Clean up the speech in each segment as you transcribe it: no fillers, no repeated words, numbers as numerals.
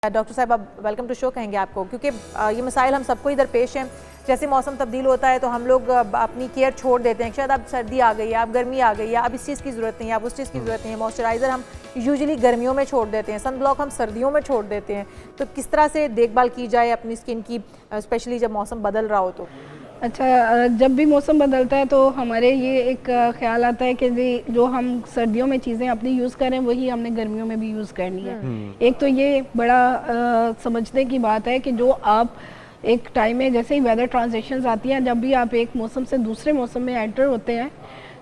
Doctor साहब अब welcome to show कहेंगे आपको, क्योंकि ये मसाइल हम सबको इधर पेश हैं। जैसे मौसम तब्दील होता है तो हम लोग अपनी केयर छोड़ देते हैं। शायद अब सर्दी आ गई है, अब गर्मी आ गई है, अब इस चीज़ की ज़रूरत नहीं है, अब उस चीज़ की ज़रूरत नहीं है। मॉइस्चराइज़र हम यूजुअली गर्मियों में छोड़ देते हैं, सन ब्लॉक हम सर्दियों में छोड़ देते हैं। तो किस तरह से देखभाल की जाए अपनी स्किन की, स्पेशली जब मौसम बदल रहा हो तो? अच्छा, जब भी मौसम बदलता है तो हमारे ये एक ख्याल आता है कि जो हम सर्दियों में चीज़ें अपनी यूज़ करें वही हमने गर्मियों में भी यूज़ करनी है। एक तो ये बड़ा समझने की बात है कि जो आप एक टाइम में जैसे ही वेदर ट्रांजिशंस आती हैं, जब भी आप एक मौसम से दूसरे मौसम में एंटर होते हैं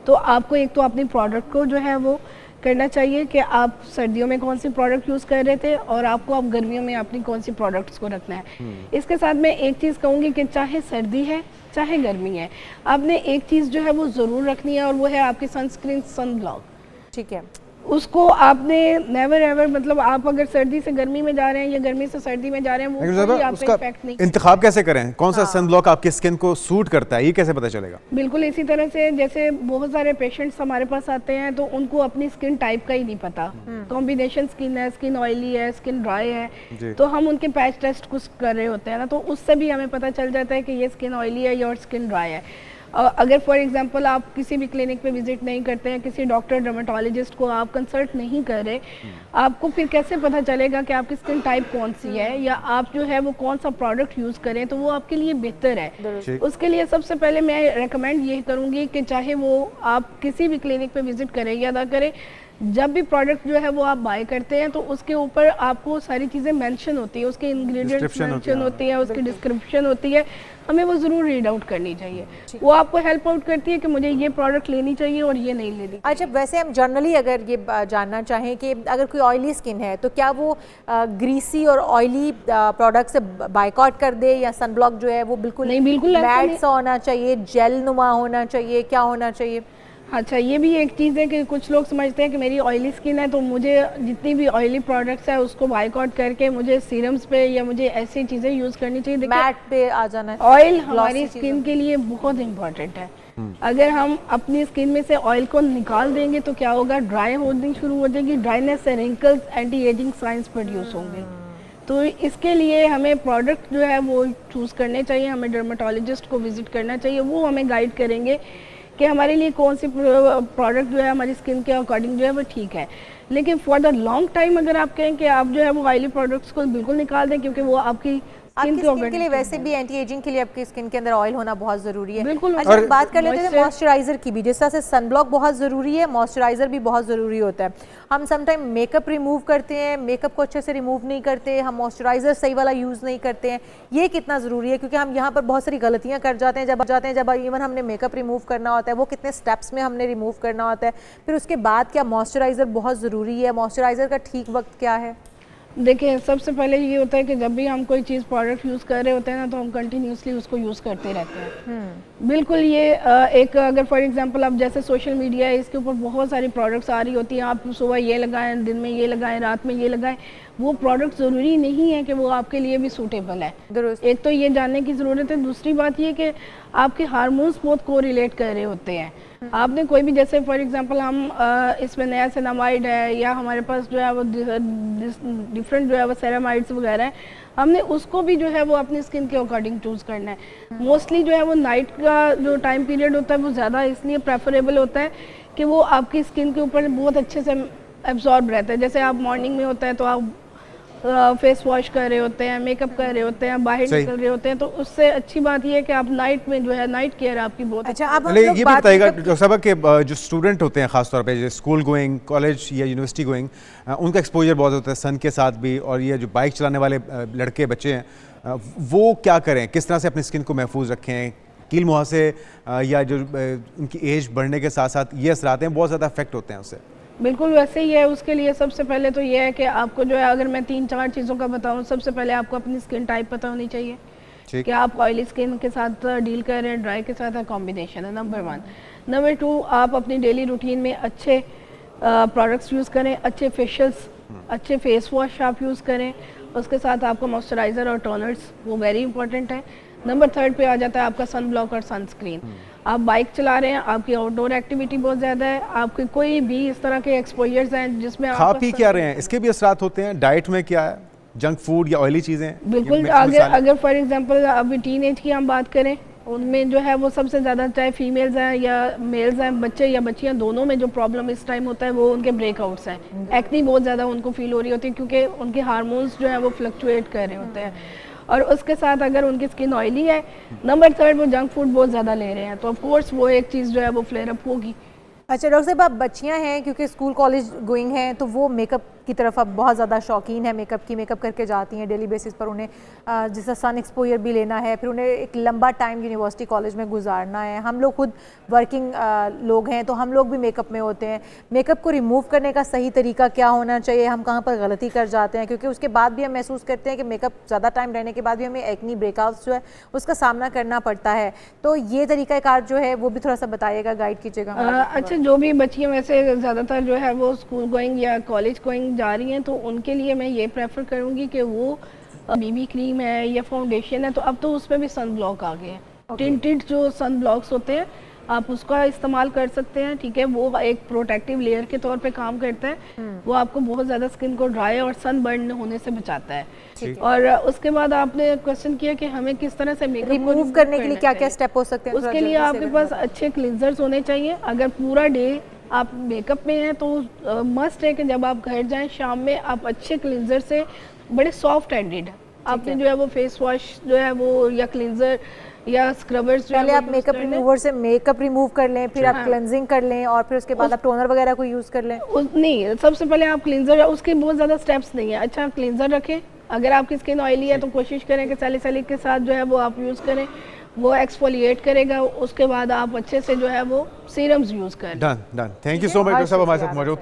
तो आपको एक तो अपनी प्रोडक्ट को जो है वो करना चाहिए कि आप सर्दियों में कौन सी प्रोडक्ट यूज़ कर रहे थे और आपको अब गर्मियों में अपनी कौन सी प्रोडक्ट्स को रखना है। इसके साथ मैं एक चीज़ कहूँगी कि चाहे सर्दी है चाहे गर्मी है, आपने एक चीज़ जो है वो ज़रूर रखनी है और वो है आपकी सनस्क्रीन, सन ब्लॉक। ठीक है, उसको आपने नेवर एवर, मतलब आप अगर सर्दी से गर्मी में जा रहे हैं या गर्मी से सर्दी में जा रहे हैं, वो कोई आप पे इफेक्ट नहीं। इंतखाब कैसे करें, कौन सा सन ब्लॉक आपकी स्किन को सूट करता है, ये कैसे पता चलेगा? बिल्कुल इसी तरह से जैसे बहुत सारे पेशेंट्स हमारे पास आते हैं तो उनको अपनी स्किन टाइप का ही नहीं पता। कॉम्बिनेशन स्किन है, स्किन ऑयली है, स्किन ड्राई है, तो हम उनके पैच टेस्ट कुछ कर रहे होते हैं ना, तो उससे भी हमें पता चल जाता है कि ये स्किन ऑयली है या स्किन ड्राई है। अगर फॉर एग्जांपल आप किसी भी क्लिनिक पे विजिट नहीं करते हैं, किसी डॉक्टर डर्मेटोलॉजिस्ट को आप कंसल्ट नहीं कर रहे, आपको फिर कैसे पता चलेगा कि आपकी स्किन टाइप कौन सी है या आप जो है वो कौन सा प्रोडक्ट यूज़ करें तो वो आपके लिए बेहतर है। उसके लिए सबसे पहले मैं रेकमेंड यही करूँगी कि चाहे वो आप किसी भी क्लिनिक पे विजिट करें या ना करें, जब भी प्रोडक्ट जो है वो आप बाय करते हैं तो उसके ऊपर आपको सारी चीज़ें मेंशन होती है, उसके इंग्रेडिएंट्स मेंशन होती है, उसकी डिस्क्रिप्शन होती है, हमें वो ज़रूर रीड आउट करनी चाहिए। वो आपको हेल्प आउट करती है कि मुझे ये प्रोडक्ट लेनी चाहिए और ये नहीं लेनी। अच्छा, वैसे हम जनरली अगर ये जानना चाहें कि अगर कोई ऑयली स्किन है तो क्या वो ग्रीसी और ऑयली प्रोडक्ट से बायकॉट कर दे, या सन ब्लॉक जो है वो बिल्कुल नहीं, बिल्कुल मैट सा होना चाहिए, जेल नुमा होना चाहिए, क्या होना चाहिए? अच्छा, ये भी एक चीज़ है कि कुछ लोग समझते हैं कि मेरी ऑयली स्किन है तो मुझे जितनी भी ऑयली प्रोडक्ट्स है उसको बायकॉट करके मुझे सीरम्स पे या मुझे ऐसी चीज़ें यूज़ करनी चाहिए। मैट पे आ जाना है। ऑयल हमारी स्किन के लिए बहुत इंपॉर्टेंट है। अगर हम अपनी स्किन में से ऑयल को निकाल देंगे तो क्या होगा, ड्राई होनी शुरू हो जाएगी, ड्राइनेस से wrinkles, anti ageing science produce होंगे। तो इसके लिए हमें प्रोडक्ट जो है वो चूज़ करने चाहिए, हमें डर्मेटोलॉजिस्ट को विजिट करना चाहिए, वो हमें गाइड करेंगे कि हमारे लिए कौन सी प्रोडक्ट जो है हमारी स्किन के अकॉर्डिंग जो है वो ठीक है। लेकिन फॉर द लॉन्ग टाइम अगर आप कहें कि आप जो है वो ऑयली प्रोडक्ट्स को बिल्कुल निकाल दें, क्योंकि वो आपकी स्किन के लिए वैसे भी एंटी एजिंग के लिए आपकी स्किन के अंदर ऑयल होना बहुत जरूरी है। बिल्कुल। अच्छा, हम बात कर लेते हैं मॉइस्चराइजर की भी। जिस तरह से सनब्लॉक बहुत ज़रूरी है, मॉइस्चराइजर भी बहुत ज़रूरी होता है। हम समटाइम मेकअप रिमूव करते हैं, मेकअप को अच्छे से रिमूव नहीं करते, हम मॉइस्चराइजर सही वाला यूज़ नहीं करते हैं। ये कितना ज़रूरी है, क्योंकि हम यहाँ पर बहुत सारी गलतियाँ कर जाते हैं जब इवन हमने मेकअप रिमूव करना होता है, वो कितने स्टेप्स में हमने रिमूव करना होता है। फिर उसके बाद क्या मॉइस्चराइजर बहुत ज़रूरी है? मॉइस्चराइजर का ठीक वक्त क्या है? देखिए, सबसे पहले ये होता है कि जब भी हम कोई चीज़ प्रोडक्ट यूज़ कर रहे होते हैं ना तो हम कंटिन्यूसली उसको यूज़ करते रहते हैं। बिल्कुल, ये एक अगर फॉर एग्जांपल अब जैसे सोशल मीडिया है, इसके ऊपर बहुत सारी प्रोडक्ट्स आ रही होती हैं, आप सुबह ये लगाएं, दिन में ये लगाएं, रात में ये लगाएं, वो प्रोडक्ट ज़रूरी नहीं है कि वो आपके लिए भी सूटेबल है। एक तो ये जानने की ज़रूरत है। दूसरी बात ये कि आपके हार्मोन्स बहुत को रिलेट कर रहे होते हैं। आपने कोई भी, जैसे फॉर एग्जांपल हम इसमें नया सेनामाइड है या हमारे पास जो है वो डिफरेंट जो है वो सेरामाइड्स वगैरह है, हमने उसको भी जो है वो अपनी स्किन के अकॉर्डिंग चूज़ करना है। मोस्टली जो है वो नाइट का जो टाइम पीरियड होता है वो ज़्यादा इसलिए प्रेफरेबल होता है कि वो आपकी स्किन के ऊपर बहुत अच्छे से एब्जॉर्ब रहता है। जैसे आप मॉर्निंग में होता है तो आप फेस वॉश कर रहे होते हैं, मेकअप कर रहे होते हैं, बाहर निकल रहे होते हैं, तो उससे अच्छी बात ये है कि आप नाइट में जो है नाइट केयर आपकी बहुत। अच्छा, अब ये भी बताइएगा डॉक्टर साहब कि जो स्टूडेंट होते हैं खासतौर पे जो स्कूल गोइंग, कॉलेज या यूनिवर्सिटी गोइंग, उनका एक्सपोजर बहुत होता है सन के साथ भी, और ये जो बाइक चलाने वाले लड़के बच्चे हैं वो क्या करें, किस तरह से अपनी स्किन को महफूज रखें? कील मुहासे या जो उनकी एज बढ़ने के साथ साथ ये असरात हैं, बहुत ज़्यादा अफेक्ट होते हैं उससे। बिल्कुल वैसे ही है। उसके लिए सबसे पहले तो ये है कि आपको जो है, अगर मैं 3-4 चीज़ों का बताऊं, सबसे पहले आपको अपनी स्किन टाइप पता होनी चाहिए कि आप ऑयली स्किन के साथ डील कर रहे हैं, ड्राई के साथ कॉम्बिनेशन है, नंबर 1। नंबर 2, आप अपनी डेली रूटीन में अच्छे प्रोडक्ट्स यूज़ करें, अच्छे फेशियल्स, अच्छे फेस वॉश आप यूज़ करें, उसके साथ आपका मॉइस्चराइज़र और टोनर्स वो वेरी इंपॉर्टेंट है। नंबर 3 पे आ जाता है आपका सन ब्लॉक और सनस्क्रीन। आप बाइक चला रहे हैं, आपकी आउटडोर एक्टिविटी बहुत ज़्यादा है, आपके कोई भी इस तरह के एक्सपोजर्स हैं जिसमें खा पी क्या रहे हैं, इसके भी असरात होते हैं? डाइट में क्या है, जंक फूड या ऑयली चीज़ें? बिल्कुल, अगर फॉर एग्जांपल अभी टीनेज की हम बात करें, उनमें जो है वो सबसे ज़्यादा, चाहे फीमेल्स हैं या मेल्स हैं, बच्चे या बच्चियां दोनों में जो प्रॉब्लम इस टाइम होता है वो उनके ब्रेकआउट्स हैं। एक्नी बहुत ज़्यादा उनको फील हो रही होती है क्योंकि उनके हार्मोन्स जो है वो फ्लक्चुएट कर रहे होते हैं, और उसके साथ अगर उनकी स्किन ऑयली है, नंबर 3 वो जंक फूड बहुत ज़्यादा ले रहे हैं, तो ऑफ कोर्स वो एक चीज़ जो है वो फ्लेयर अप होगी। अच्छा डॉक्टर साहब, आप बच्चियां हैं क्योंकि स्कूल कॉलेज गोइंग हैं तो वो मेकअप की तरफ अब बहुत ज़्यादा शौकीन है, मेकअप करके जाती हैं डेली बेसिस पर। उन्हें जैसा सन एक्सपोजर भी लेना है, फिर उन्हें एक लंबा टाइम यूनिवर्सिटी कॉलेज में गुजारना है। हम लोग खुद वर्किंग लोग हैं तो हम लोग भी मेकअप में होते हैं। मेकअप को रिमूव करने का सही तरीका क्या होना चाहिए, हम कहाँ पर गलती कर जाते हैं? क्योंकि उसके बाद भी हम महसूस करते हैं कि मेकअप ज़्यादा टाइम रहने के बाद भी हमें एक्नी ब्रेकआउट्स जो है उसका सामना करना पड़ता है। तो ये तरीक़ाकार जो है वो भी थोड़ा सा बताइएगा, गाइड कीजिएगा। अच्छा, जो भी बच्चियाँ वैसे ज़्यादातर जो है वो स्कूल गोइंग या कॉलेज गोइंग जा रही हैं, तो उनके लिए मैं ये प्रेफर करूँगी कि वो बीबी क्रीम है या फाउंडेशन है, तो अब तो उस पर भी सन ब्लॉक आ गए हैं। टिंटेड जो सन ब्लॉक्स होते हैं आप उसका इस्तेमाल कर सकते हैं, ठीक है। वो एक प्रोटेक्टिव लेयर के तौर पे काम करता है, वो आपको बहुत ज़्यादा स्किन को ड्राई और सन बर्न होने से बचाता है। और उसके बाद आपने क्वेश्चन किया कि हमें किस तरह से मेकअप रिमूव करने के लिए क्या क्या स्टेप हो सकते हैं? उसके लिए आपके पास अच्छे क्लींजर्स होने चाहिए। अगर पूरा डे आप मेकअप में हैं तो मस्ट है कि जब आप घर जाएं शाम में आप अच्छे क्लींजर से, बड़े सॉफ्ट हैंडेड आपने जो है वो फेस वॉश जो है वो या क्लींजर या स्क्रबर्स जो पहले आप मेकअप रिमूवर से मेकअप रिमूव कर लें, फिर आप क्लेंजिंग कर लें और फिर उसके बाद आप टोनर वगैरह को यूज़ कर लें। नहीं, सबसे पहले आप क्लींजर, उसके बहुत ज़्यादा स्टेप्स नहीं है। अच्छा, आप क्लींजर रखें। अगर आपकी स्किन ऑयली है तो कोशिश करें कि सैलिसिलिक के साथ जो है वो आप यूज़ करें, वो एक्सफोलिएट करेगा। उसके बाद आप अच्छे से जो है वो सीरम्स यूज़ करें। Done. Thank you so much doctor साहब, हमारे साथ मौजूद थी।